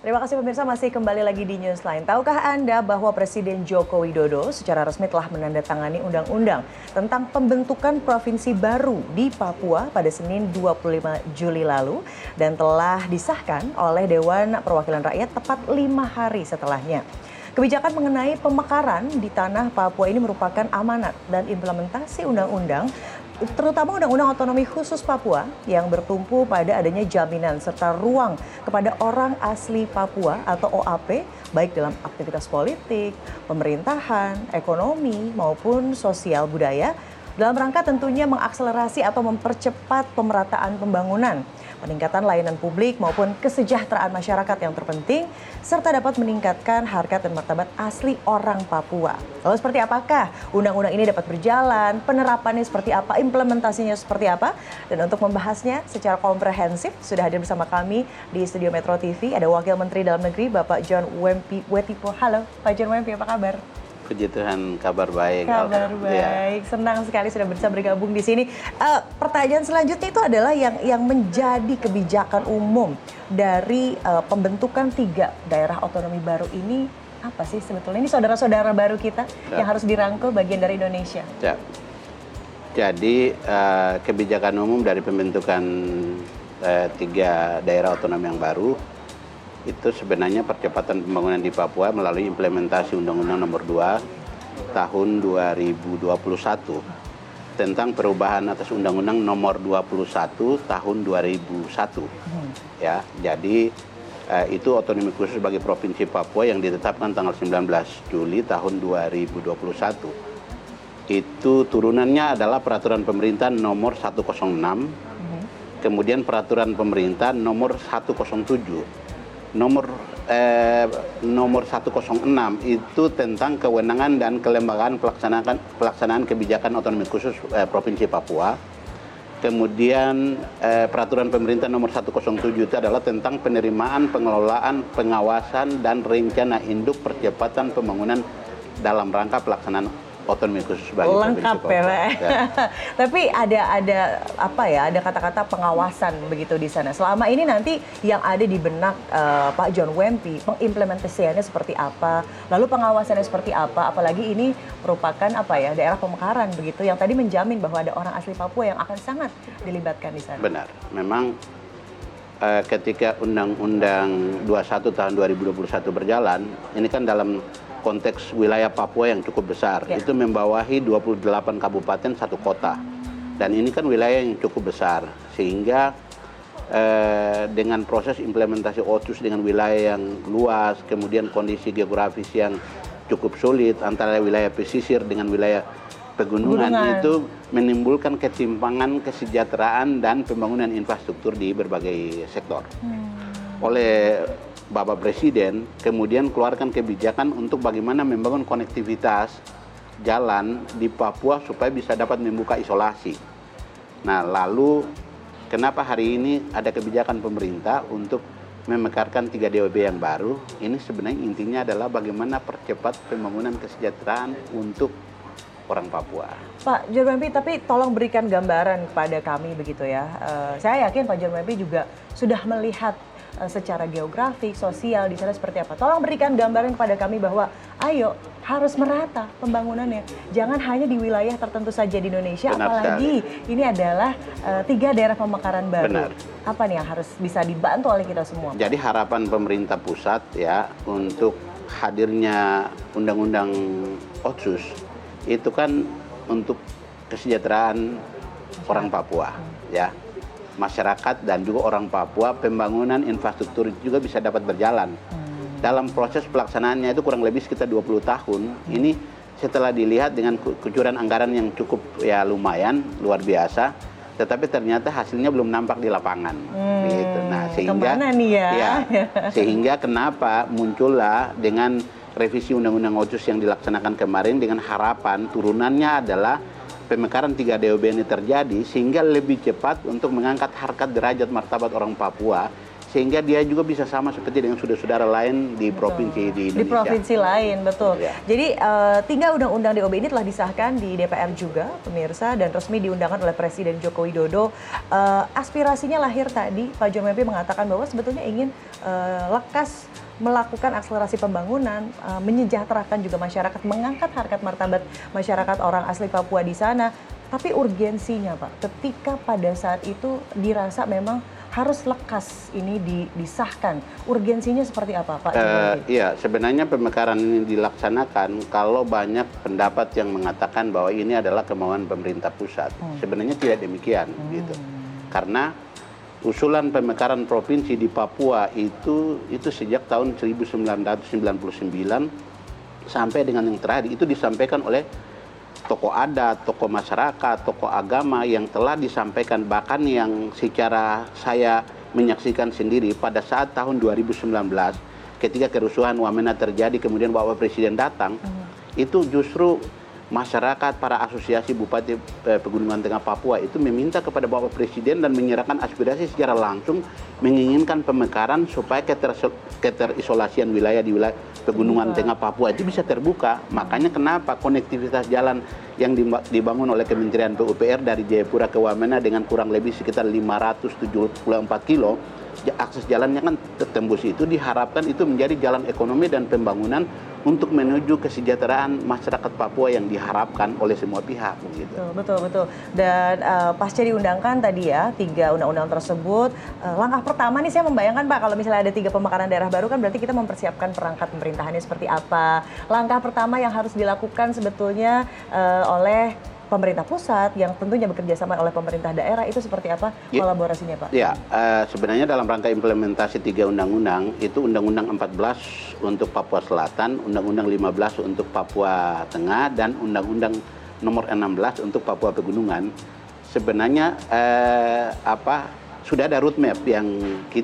Terima kasih pemirsa, masih kembali lagi di Newsline. Tahukah Anda bahwa Presiden Joko Widodo secara resmi telah menandatangani undang-undang tentang pembentukan provinsi baru di Papua pada Senin 25 Juli lalu dan telah disahkan oleh Dewan Perwakilan Rakyat tepat 5 hari setelahnya. Kebijakan mengenai pemekaran di tanah Papua ini merupakan amanat dan implementasi undang-undang, terutama Undang-Undang Otonomi Khusus Papua yang bertumpu pada adanya jaminan serta ruang kepada orang asli Papua atau OAP, baik dalam aktivitas politik, pemerintahan, ekonomi, maupun sosial budaya, dalam rangka tentunya mengakselerasi atau mempercepat pemerataan pembangunan, peningkatan layanan publik maupun kesejahteraan masyarakat yang terpenting, serta dapat meningkatkan harkat dan martabat asli orang Papua. Lalu seperti apakah undang-undang ini dapat berjalan, penerapannya seperti apa, implementasinya seperti apa? Dan untuk membahasnya secara komprehensif, sudah hadir bersama kami di Studio Metro TV, ada Wakil Menteri Dalam Negeri Bapak John Wempi Wetipo. Halo Pak John Wempi, apa kabar? Puji Tuhan, kabar baik. Kabar baik, senang sekali sudah bisa bergabung di sini. Pertanyaan selanjutnya itu adalah yang menjadi kebijakan umum dari pembentukan 3 daerah otonomi baru ini apa sih sebetulnya? Ini saudara-saudara baru kita yang harus dirangkul bagian dari Indonesia. Ya. Jadi kebijakan umum dari pembentukan 3 daerah otonomi yang baru itu sebenarnya percepatan pembangunan di Papua melalui implementasi Undang-Undang Nomor 2 Tahun 2021 tentang perubahan atas Undang-Undang Nomor 21 Tahun 2001. Ya, jadi itu otonomi khusus bagi Provinsi Papua yang ditetapkan tanggal 19 Juli tahun 2021. Itu turunannya adalah Peraturan Pemerintah Nomor 106, kemudian Peraturan Pemerintah Nomor 107. Nomor 106 itu tentang kewenangan dan kelembagaan pelaksanaan kebijakan otonomi khusus Provinsi Papua. Kemudian peraturan pemerintah nomor 107 itu adalah tentang penerimaan, pengelolaan, pengawasan dan rencana induk percepatan pembangunan dalam rangka pelaksanaan otonomi khusus bagi lengkap ya, Pak. Tapi ada apa ya? Ada kata-kata pengawasan begitu di sana. Selama ini nanti yang ada di benak Pak John Wempi, pengimplementasiannya seperti apa? Lalu pengawasannya seperti apa? Apalagi ini merupakan apa ya? Daerah pemekaran begitu yang tadi menjamin bahwa ada orang asli Papua yang akan sangat dilibatkan di sana. Benar. Memang ketika Undang-Undang 21 tahun 2021 berjalan, ini kan dalam konteks wilayah Papua yang cukup besar, itu membawahi 28 kabupaten 1 kota. Dan ini kan wilayah yang cukup besar, sehingga dengan proses implementasi OTSUS dengan wilayah yang luas, kemudian kondisi geografis yang cukup sulit antara wilayah pesisir dengan wilayah pegunungan. Itu menimbulkan ketimpangan kesejahteraan dan pembangunan infrastruktur di berbagai sektor. Oleh Bapak Presiden kemudian keluarkan kebijakan untuk bagaimana membangun konektivitas jalan di Papua supaya bisa dapat membuka isolasi. Nah, lalu kenapa hari ini ada kebijakan pemerintah untuk memekarkan 3 DOB yang baru? Ini sebenarnya intinya adalah bagaimana percepat pembangunan kesejahteraan untuk orang Papua. Pak John Wempi, tapi tolong berikan gambaran kepada kami begitu ya. Saya yakin Pak John Wempi juga sudah melihat secara geografik, sosial di sana seperti apa. Tolong berikan gambaran kepada kami bahwa ayo harus merata pembangunannya. Jangan hanya di wilayah tertentu saja di Indonesia, apalagi ini adalah 3 daerah pemekaran baru. Benar. Apa nih yang harus bisa dibantu oleh kita semua? Jadi harapan pemerintah pusat ya untuk hadirnya Undang-Undang OTSUS itu kan untuk kesejahteraan orang Papua ya. Masyarakat dan juga orang Papua, pembangunan infrastruktur itu juga bisa dapat berjalan. Dalam proses pelaksanaannya itu kurang lebih sekitar 20 tahun. Ini setelah dilihat dengan kucuran anggaran yang cukup ya lumayan, luar biasa, tetapi ternyata hasilnya belum nampak di lapangan. Gitu. Nah, sehingga nih ya? Sehingga kenapa muncullah dengan revisi Undang-Undang OTSUS yang dilaksanakan kemarin dengan harapan turunannya adalah pemekaran 3 DOB ini terjadi sehingga lebih cepat untuk mengangkat harkat derajat martabat orang Papua sehingga dia juga bisa sama seperti dengan saudara-saudara lain di provinsi di Indonesia. Di provinsi lain, betul. Ya. Jadi 3 undang-undang DOB ini telah disahkan di DPR juga, pemirsa, dan resmi diundangkan oleh Presiden Joko Widodo. Aspirasinya lahir tadi, Pak John Wempi mengatakan bahwa sebetulnya ingin lekas melakukan akselerasi pembangunan, menyejahterakan juga masyarakat, mengangkat harkat martabat masyarakat orang asli Papua di sana. Tapi urgensinya, Pak, ketika pada saat itu dirasa memang harus lekas ini disahkan. Urgensinya seperti apa, Pak? Iya, sebenarnya pemekaran ini dilaksanakan kalau banyak pendapat yang mengatakan bahwa ini adalah kemauan pemerintah pusat. Sebenarnya tidak demikian, gitu. Karena usulan pemekaran provinsi di Papua itu sejak tahun 1999 sampai dengan yang terakhir itu disampaikan oleh tokoh adat, tokoh masyarakat, tokoh agama yang telah disampaikan, bahkan yang secara saya menyaksikan sendiri pada saat tahun 2019 ketika kerusuhan Wamena terjadi kemudian Bapak Presiden datang, itu justru masyarakat, para asosiasi Bupati Pegunungan Tengah Papua itu meminta kepada Bapak Presiden dan menyerahkan aspirasi secara langsung menginginkan pemekaran supaya keterisolasian wilayah di wilayah Pegunungan Tengah Papua itu bisa terbuka. Makanya kenapa konektivitas jalan yang dibangun oleh Kementerian PUPR dari Jayapura ke Wamena dengan kurang lebih sekitar 574 kilo, akses jalannya kan tembus itu, diharapkan itu menjadi jalan ekonomi dan pembangunan untuk menuju kesejahteraan masyarakat Papua yang diharapkan oleh semua pihak. Gitu. Betul. Dan pasca diundangkan tadi ya 3 undang-undang tersebut, langkah pertama nih saya membayangkan, Pak, kalau misalnya ada 3 pemekaran daerah baru kan berarti kita mempersiapkan perangkat pemerintahannya seperti apa. Langkah pertama yang harus dilakukan sebetulnya oleh pemerintah pusat yang tentunya bekerja sama oleh pemerintah daerah itu seperti apa kolaborasinya, Pak? Ya, sebenarnya dalam rangka implementasi 3 undang-undang itu Undang-Undang 14 untuk Papua Selatan, Undang-Undang 15 untuk Papua Tengah, dan Undang-Undang nomor 16 untuk Papua Pegunungan. Sebenarnya sudah ada roadmap yang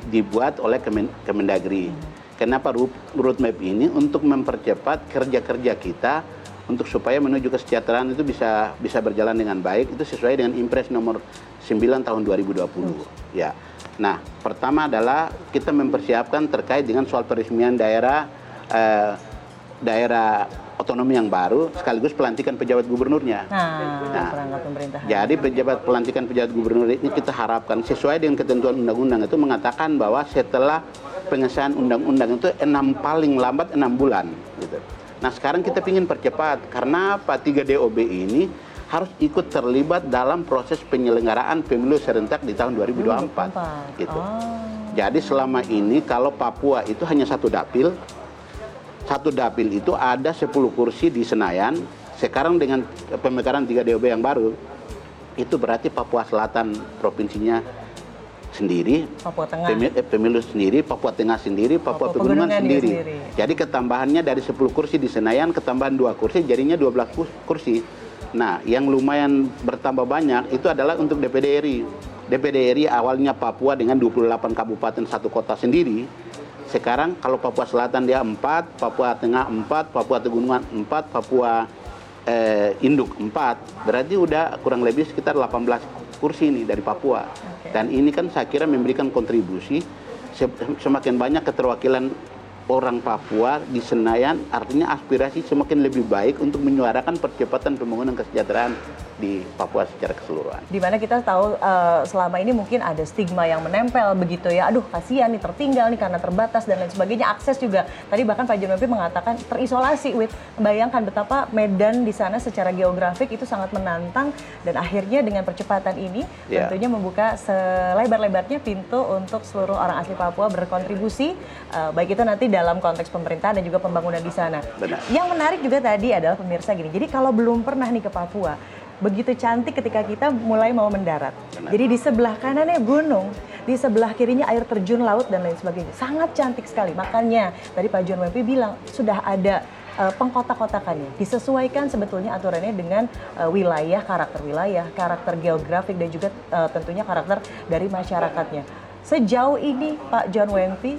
dibuat oleh Kemendagri. Kenapa roadmap ini? Untuk mempercepat kerja-kerja kita untuk supaya menuju kesejahteraan itu bisa berjalan dengan baik, itu sesuai dengan Impres nomor 9 tahun 2020. Ya. Nah, pertama adalah kita mempersiapkan terkait dengan soal peresmian daerah otonomi yang baru sekaligus pelantikan pejabat gubernurnya. Perangkat pemerintahan. Jadi pelantikan pejabat gubernur ini kita harapkan sesuai dengan ketentuan undang-undang itu mengatakan bahwa setelah pengesahan undang-undang itu paling lambat 6 bulan gitu. Nah, sekarang kita ingin percepat karena 3 DOB ini harus ikut terlibat dalam proses penyelenggaraan pemilu serentak di tahun 2024. Gitu. Jadi selama ini kalau Papua itu hanya 1 dapil, 1 dapil itu ada 10 kursi di Senayan. Sekarang dengan pemekaran 3 DOB yang baru, itu berarti Papua Selatan provinsinya sendiri, Papua Tengah pemilu sendiri, Papua Tengah sendiri, Papua Pegunungan sendiri. Jadi ketambahannya dari 10 kursi di Senayan, ketambahan 2 kursi, jadinya 12 kursi. Nah, yang lumayan bertambah banyak itu adalah untuk DPD RI. DPD RI awalnya Papua dengan 28 kabupaten 1 kota sendiri. Sekarang kalau Papua Selatan dia 4, Papua Tengah 4, Papua Pegunungan 4, Papua Induk 4. Berarti udah kurang lebih sekitar 18 kursi ini dari Papua. Dan ini kan saya kira memberikan kontribusi semakin banyak keterwakilan orang Papua di Senayan, artinya aspirasi semakin lebih baik untuk menyuarakan percepatan pembangunan kesejahteraan di Papua secara keseluruhan. Di mana kita tahu selama ini mungkin ada stigma yang menempel begitu ya, aduh kasihan nih tertinggal nih karena terbatas dan lain sebagainya, akses juga. Tadi bahkan Pak John Wempi mengatakan terisolasi, bayangkan betapa Medan di sana secara geografik itu sangat menantang dan akhirnya dengan percepatan ini tentunya membuka selebar-lebarnya pintu untuk seluruh orang asli Papua berkontribusi, baik itu nanti dalam konteks pemerintahan dan juga pembangunan di sana. Benar. Yang menarik juga tadi adalah pemirsa gini, jadi kalau belum pernah nih ke Papua, begitu cantik ketika kita mulai mau mendarat. Benar. Jadi di sebelah kanannya gunung, di sebelah kirinya air terjun laut dan lain sebagainya. Sangat cantik sekali. Makanya tadi Pak John Wempi bilang sudah ada pengkotak-kotakannya. Disesuaikan sebetulnya aturannya dengan karakter geografik dan juga tentunya karakter dari masyarakatnya. Sejauh ini Pak John Wempi,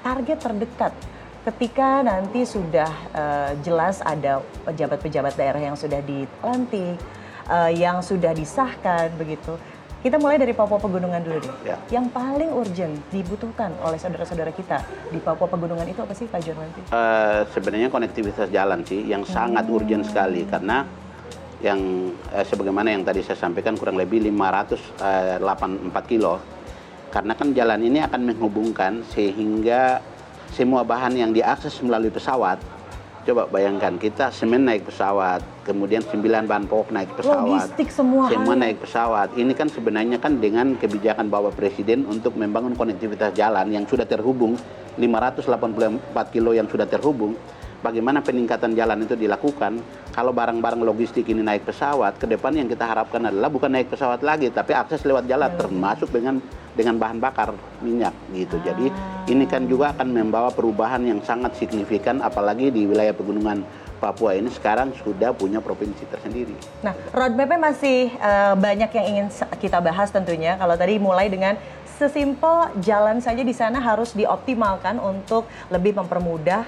target terdekat ketika nanti sudah jelas ada pejabat-pejabat daerah yang sudah dilantik, yang sudah disahkan begitu, Kita mulai dari Papua Pegunungan dulu deh. Ya. Yang paling urgent dibutuhkan oleh saudara-saudara kita di Papua Pegunungan itu apa sih, Pak John Wempi? Sebenarnya konektivitas jalan sih yang sangat urgent sekali, karena yang sebagaimana yang tadi saya sampaikan kurang lebih 584 kilo. Karena kan jalan ini akan menghubungkan sehingga semua bahan yang diakses melalui pesawat. Coba bayangkan, kita semen naik pesawat, kemudian 9 bahan pokok naik pesawat. Logistik semua naik pesawat. Ini kan sebenarnya kan dengan kebijakan Bapak Presiden untuk membangun konektivitas jalan yang sudah terhubung, 584 kilo yang sudah terhubung. Bagaimana peningkatan jalan itu dilakukan? Kalau barang-barang logistik ini naik pesawat, ke depan yang kita harapkan adalah bukan naik pesawat lagi, tapi akses lewat jalan, termasuk dengan bahan bakar minyak gitu. Jadi ini kan juga akan membawa perubahan yang sangat signifikan, apalagi di wilayah pegunungan Papua ini sekarang sudah punya provinsi tersendiri. Nah, roadmap-nya masih banyak yang ingin kita bahas tentunya. Kalau tadi mulai dengan sesimpel jalan saja di sana harus dioptimalkan untuk lebih mempermudah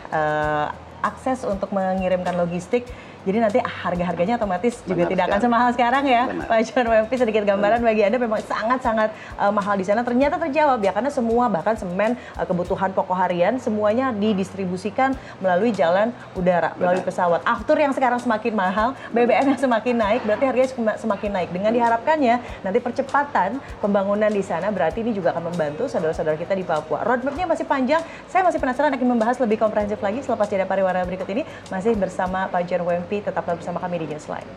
akses untuk mengirimkan logistik. Jadi nanti harga-harganya otomatis juga tidak akan semahal sekarang ya. Benar. Pak John Wempi, sedikit gambaran bagi Anda memang sangat-sangat mahal di sana. Ternyata terjawab ya, karena semua bahkan semen, kebutuhan pokok harian semuanya didistribusikan melalui jalan udara, melalui pesawat. Aftur yang sekarang semakin mahal, BBM yang semakin naik, berarti harganya semakin naik. Dengan diharapkannya nanti percepatan pembangunan di sana, berarti ini juga akan membantu saudara-saudara kita di Papua. Roadmap-nya masih panjang, saya masih penasaran akan membahas lebih komprehensif lagi selepas jeda pariwara berikut ini. Masih bersama Pak John Wempi, tetaplah bersama kami di Newsline.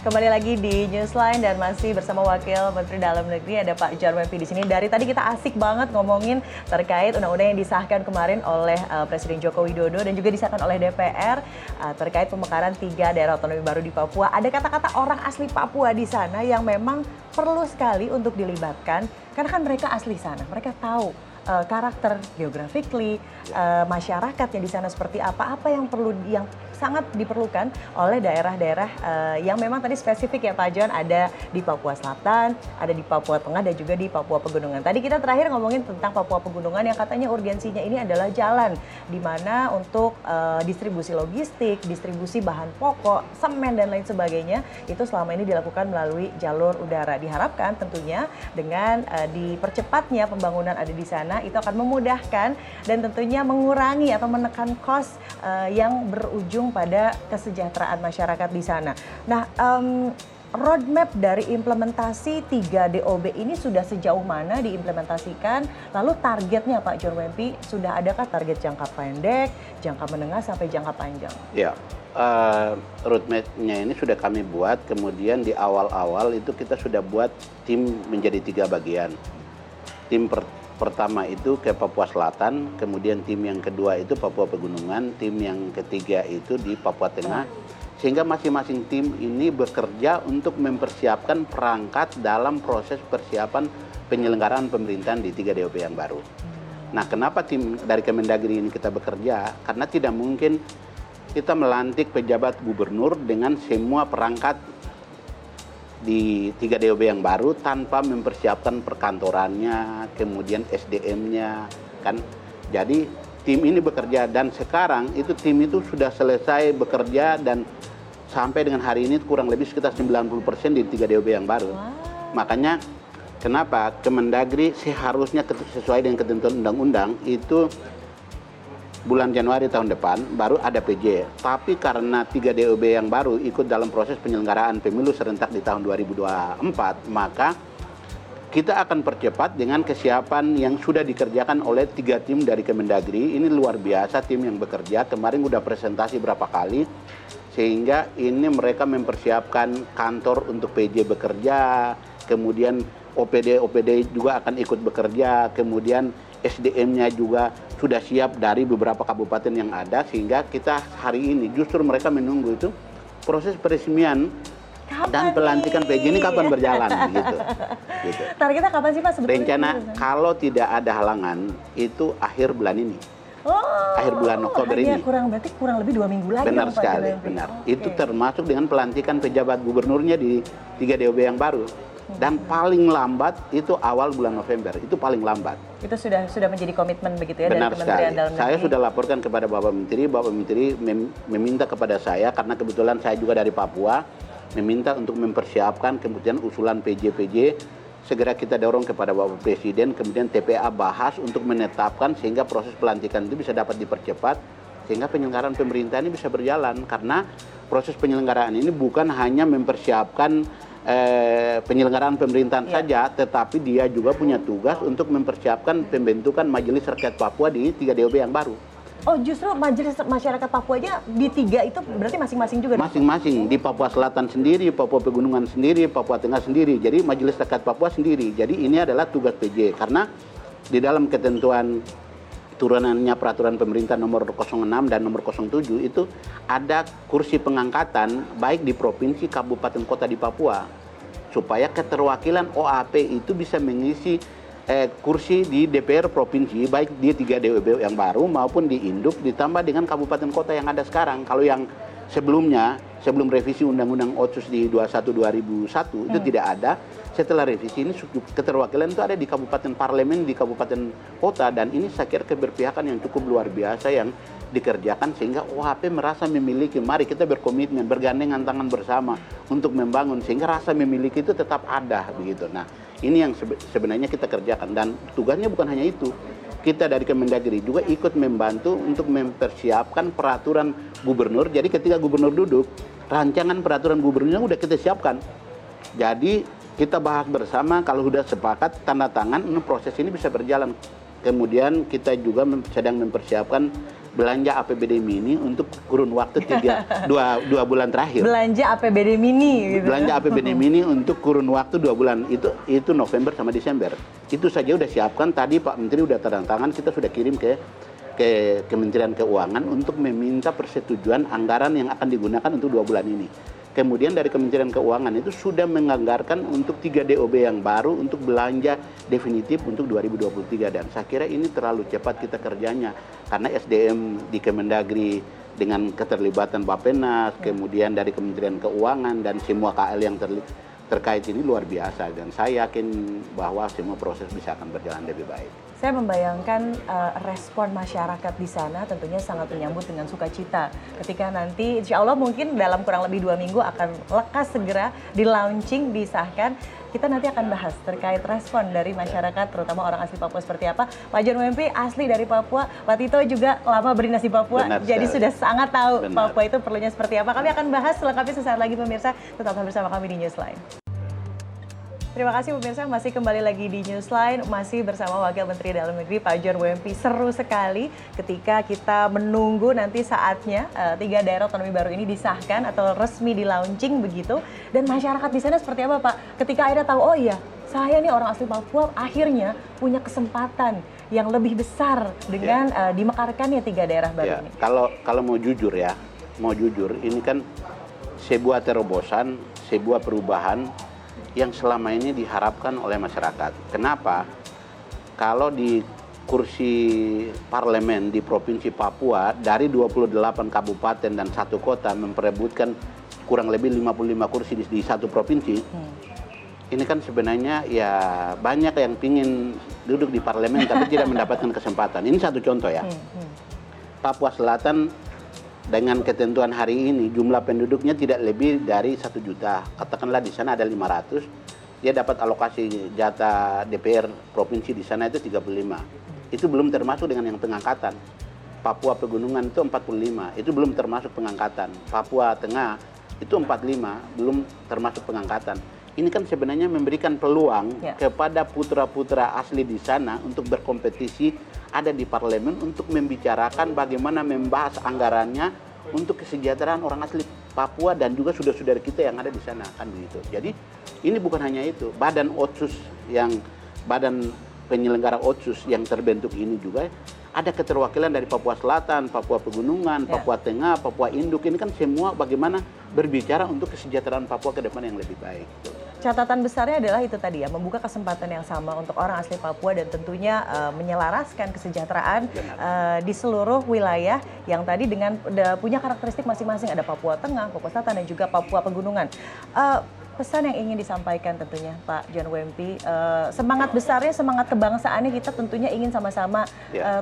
Kembali lagi di Newsline dan masih bersama Wakil Menteri Dalam Negeri, ada Pak John Wempi di sini. Dari tadi kita asik banget ngomongin terkait undang-undang yang disahkan kemarin oleh Presiden Joko Widodo dan juga disahkan oleh DPR terkait pemekaran 3 daerah otonomi baru di Papua. Ada kata-kata orang asli Papua di sana yang memang perlu sekali untuk dilibatkan, karena kan mereka asli sana, mereka tahu karakter geographically, masyarakatnya di sana seperti apa yang perlu, yang sangat diperlukan oleh daerah-daerah yang memang tadi spesifik ya Pak John, ada di Papua Selatan, ada di Papua Tengah dan juga di Papua Pegunungan. Tadi kita terakhir ngomongin tentang Papua Pegunungan yang katanya urgensinya ini adalah jalan, di mana untuk distribusi logistik, distribusi bahan pokok, semen dan lain sebagainya itu selama ini dilakukan melalui jalur udara. Diharapkan tentunya dengan dipercepatnya pembangunan ada di sana itu akan memudahkan dan tentunya mengurangi atau menekan cost yang berujung pada kesejahteraan masyarakat di sana. Nah, roadmap dari implementasi 3 DOB ini sudah sejauh mana diimplementasikan? Lalu targetnya Pak John Wempi, sudah adakah target jangka pendek, jangka menengah sampai jangka panjang? Ya, roadmap-nya ini sudah kami buat, kemudian di awal-awal itu kita sudah buat tim menjadi 3 bagian. Tim pertama itu ke Papua Selatan, kemudian tim yang kedua itu Papua Pegunungan, tim yang ketiga itu di Papua Tengah, sehingga masing-masing tim ini bekerja untuk mempersiapkan perangkat dalam proses persiapan penyelenggaraan pemerintahan di 3 DOP yang baru. Nah, kenapa tim dari Kemendagri ini kita bekerja? Karena tidak mungkin kita melantik pejabat gubernur dengan semua perangkat di 3 DOB yang baru tanpa mempersiapkan perkantorannya, kemudian SDM-nya, kan. Jadi tim ini bekerja dan sekarang itu tim itu sudah selesai bekerja dan sampai dengan hari ini kurang lebih sekitar 90% di 3 DOB yang baru. Makanya kenapa Kemendagri seharusnya sesuai dengan ketentuan undang-undang itu bulan Januari tahun depan baru ada PJ. Tapi karena 3 DOB yang baru ikut dalam proses penyelenggaraan pemilu serentak di tahun 2024, maka kita akan percepat dengan kesiapan yang sudah dikerjakan oleh 3 tim dari Kemendagri. Ini luar biasa tim yang bekerja. Kemarin udah presentasi berapa kali, sehingga ini mereka mempersiapkan kantor untuk PJ bekerja, kemudian OPD juga akan ikut bekerja, kemudian SDM-nya juga sudah siap dari beberapa kabupaten yang ada, sehingga kita hari ini justru mereka menunggu itu proses peresmian dan pelantikan PJ ini kapan berjalan gitu. Targetnya kapan sih Pak sebetulnya? Rencana kalau tidak ada halangan itu akhir bulan ini. Akhir bulan Oktober ini. Berarti kurang lebih 2 minggu lagi. Benar sekali, benar. Itu termasuk dengan pelantikan pejabat gubernurnya di 3 DOB yang baru. Dan paling lambat itu awal bulan November, itu paling lambat. Itu sudah menjadi komitmen begitu ya Benar dari Kementerian Dalam Negeri. Saya sudah laporkan kepada Bapak Menteri meminta kepada saya, karena kebetulan saya juga dari Papua, meminta untuk mempersiapkan kemudian usulan PJ-PJ segera kita dorong kepada Bapak Presiden, kemudian TPA bahas untuk menetapkan sehingga proses pelantikan itu bisa dapat dipercepat, sehingga penyelenggaraan pemerintah ini bisa berjalan. Karena proses penyelenggaraan ini bukan hanya mempersiapkan penyelenggaraan pemerintahan saja, tetapi dia juga punya tugas untuk mempersiapkan pembentukan Majelis Rakyat Papua di 3 DOB yang baru. Oh, justru Majelis Masyarakat Papuanya di 3 itu berarti masing-masing juga? Masing-masing, di Papua Selatan sendiri, Papua Pegunungan sendiri, Papua Tengah sendiri. Jadi Majelis Rakyat Papua sendiri. Jadi ini adalah tugas PJ, karena di dalam ketentuan turunannya peraturan pemerintah nomor 06 dan nomor 07 itu ada kursi pengangkatan baik di provinsi, kabupaten, kota di Papua, supaya keterwakilan OAP itu bisa mengisi kursi di DPR provinsi, baik di 3 DOB yang baru maupun di induk, ditambah dengan kabupaten kota yang ada sekarang. Kalau yang sebelumnya, sebelum revisi Undang-Undang Otsus di 21/2001 itu tidak ada. Setelah revisi ini keterwakilan itu ada di kabupaten parlemen, di kabupaten kota, dan ini saya kira keberpihakan yang cukup luar biasa yang dikerjakan sehingga OHP merasa memiliki, mari kita berkomitmen, bergandengan tangan bersama untuk membangun sehingga rasa memiliki itu tetap ada begitu. Nah, ini yang sebenarnya kita kerjakan, dan tugasnya bukan hanya itu. Kita dari Kemendagri juga ikut membantu untuk mempersiapkan peraturan gubernur. Jadi ketika gubernur duduk, rancangan peraturan gubernurnya udah kita siapkan. Jadi kita bahas bersama, kalau sudah sepakat tanda tangan, proses ini bisa berjalan. Kemudian kita juga sedang mempersiapkan belanja APBD mini untuk kurun waktu 2 bulan terakhir. Belanja APBD mini gitu. Belanja APBD mini untuk kurun waktu 2 bulan, itu November sama Desember. Itu saja udah siapkan, tadi Pak Menteri udah tanda tangan, kita sudah kirim ke Kementerian Keuangan untuk meminta persetujuan anggaran yang akan digunakan untuk 2 bulan ini. Kemudian dari Kementerian Keuangan itu sudah menganggarkan untuk 3 DOB yang baru untuk belanja definitif untuk 2023, dan saya kira ini terlalu cepat kita kerjanya karena SDM di Kemendagri dengan keterlibatan Bappenas, kemudian dari Kementerian Keuangan dan semua KL yang terkait ini luar biasa, dan saya yakin bahwa semua proses bisa akan berjalan lebih baik. Saya membayangkan respon masyarakat di sana tentunya sangat menyambut dengan sukacita ketika nanti insya Allah mungkin dalam kurang lebih 2 minggu akan lekas segera di launching, disahkan. Kita nanti akan bahas terkait respon dari masyarakat, terutama orang asli Papua seperti apa. Pak John Wempi asli dari Papua, Pak Tito juga lama berinas di Papua, jadi sudah sangat tahu Papua itu perlunya seperti apa. Kami akan bahas selengkapnya sesaat lagi pemirsa, tetaplah bersama kami di Newsline. Terima kasih pemirsa, masih kembali lagi di Newsline, masih bersama Wakil Menteri Dalam Negeri Pak John Wempi. Seru sekali ketika kita menunggu nanti saatnya 3 daerah otonomi baru ini disahkan atau resmi di launching begitu. Dan masyarakat di sana seperti apa Pak? Ketika akhirnya tahu, oh iya saya nih orang asli Papua akhirnya punya kesempatan yang lebih besar dengan dimekarkannya 3 daerah baru ini. Kalau mau jujur ini kan sebuah terobosan, sebuah perubahan yang selama ini diharapkan oleh masyarakat. Kenapa? Kalau di kursi parlemen di Provinsi Papua dari 28 kabupaten dan 1 kota memperebutkan kurang lebih 55 kursi di 1 provinsi, ini kan sebenarnya ya banyak yang pingin duduk di parlemen tapi tidak mendapatkan kesempatan. Ini satu contoh ya. Papua Selatan dengan ketentuan hari ini jumlah penduduknya tidak lebih dari 1 juta. Katakanlah di sana ada 500, dia dapat alokasi jatah DPR provinsi di sana itu 35. Itu belum termasuk dengan yang pengangkatan. Papua Pegunungan itu 45, itu belum termasuk pengangkatan. Papua Tengah itu 45, belum termasuk pengangkatan. Ini kan sebenarnya memberikan peluang kepada putra-putra asli di sana untuk berkompetisi ada di parlemen untuk membicarakan bagaimana membahas anggarannya untuk kesejahteraan orang asli Papua dan juga saudara-saudara kita yang ada di sana, kan begitu. Jadi ini bukan hanya itu, badan penyelenggara Otsus yang terbentuk ini juga ada keterwakilan dari Papua Selatan, Papua Pegunungan, Papua Tengah, Papua Induk. Ini kan semua bagaimana berbicara untuk kesejahteraan Papua ke depan yang lebih baik. Catatan besarnya adalah itu tadi ya, membuka kesempatan yang sama untuk orang asli Papua dan tentunya menyelaraskan kesejahteraan di seluruh wilayah yang tadi dengan punya karakteristik masing-masing. Ada Papua Tengah, Papua Selatan dan juga Papua Pegunungan. Pesan yang ingin disampaikan tentunya Pak John Wempi, semangat besarnya, semangat kebangsaannya kita tentunya ingin sama-sama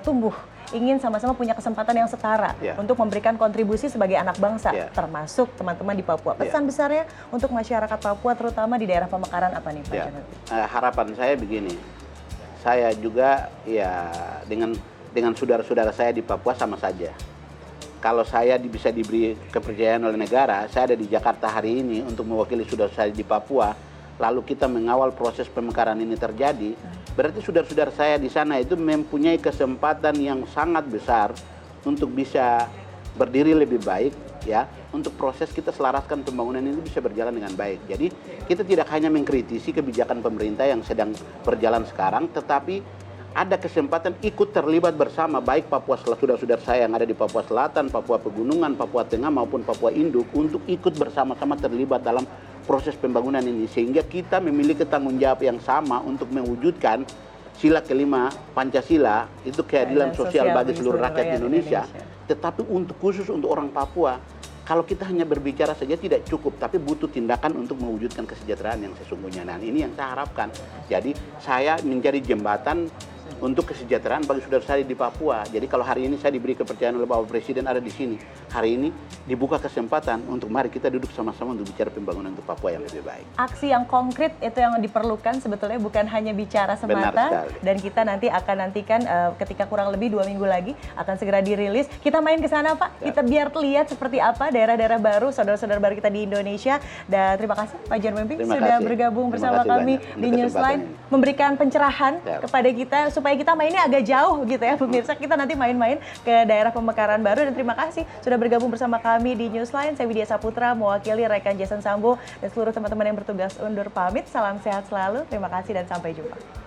tumbuh ingin sama-sama punya kesempatan yang setara untuk memberikan kontribusi sebagai anak bangsa, termasuk teman-teman di Papua. Pesan besarnya untuk masyarakat Papua, terutama di daerah Pemekaran apa nih Pak Janubi? Harapan saya begini, saya juga ya dengan saudara-saudara saya di Papua sama saja. Kalau saya bisa diberi kepercayaan oleh negara, saya ada di Jakarta hari ini untuk mewakili saudara saya di Papua, lalu kita mengawal proses pemekaran ini terjadi, berarti saudara-saudara saya di sana itu mempunyai kesempatan yang sangat besar untuk bisa berdiri lebih baik, ya, untuk proses kita selaraskan pembangunan ini bisa berjalan dengan baik. Jadi kita tidak hanya mengkritisi kebijakan pemerintah yang sedang berjalan sekarang, tetapi ada kesempatan ikut terlibat bersama, baik Papua, saudara-saudara saya yang ada di Papua Selatan, Papua Pegunungan, Papua Tengah maupun Papua Induk, untuk ikut bersama-sama terlibat dalam proses pembangunan ini, sehingga kita memiliki tanggung jawab yang sama untuk mewujudkan sila kelima Pancasila, itu keadilan sosial bagi seluruh rakyat Indonesia. Tetapi khusus untuk orang Papua, kalau kita hanya berbicara saja tidak cukup, tapi butuh tindakan untuk mewujudkan kesejahteraan yang sesungguhnya. Nah, ini yang saya harapkan. Jadi saya menjadi jembatan untuk kesejahteraan bagi saudara saya di Papua. Jadi kalau hari ini saya diberi kepercayaan oleh Bapak Presiden ada di sini, hari ini dibuka kesempatan untuk mari kita duduk sama-sama untuk bicara pembangunan untuk Papua yang lebih baik. Aksi yang konkret itu yang diperlukan sebetulnya, bukan hanya bicara semata. Dan kita nanti akan nantikan ketika kurang lebih 2 minggu lagi akan segera dirilis. Kita main ke sana Pak, kita biar lihat seperti apa daerah-daerah baru, saudara-saudara baru kita di Indonesia. Dan terima kasih Pak Janubi sudah bergabung bersama kami di Newsline, memberikan pencerahan kepada kita supaya kita mainnya agak jauh gitu ya pemirsa. Kita nanti main-main ke daerah Pemekaran baru. Dan terima kasih sudah bergabung bersama kami di Newsline. Saya Widya Saputra mewakili rekan Jason Sambo dan seluruh teman-teman yang bertugas undur pamit. Salam sehat selalu, terima kasih dan sampai jumpa.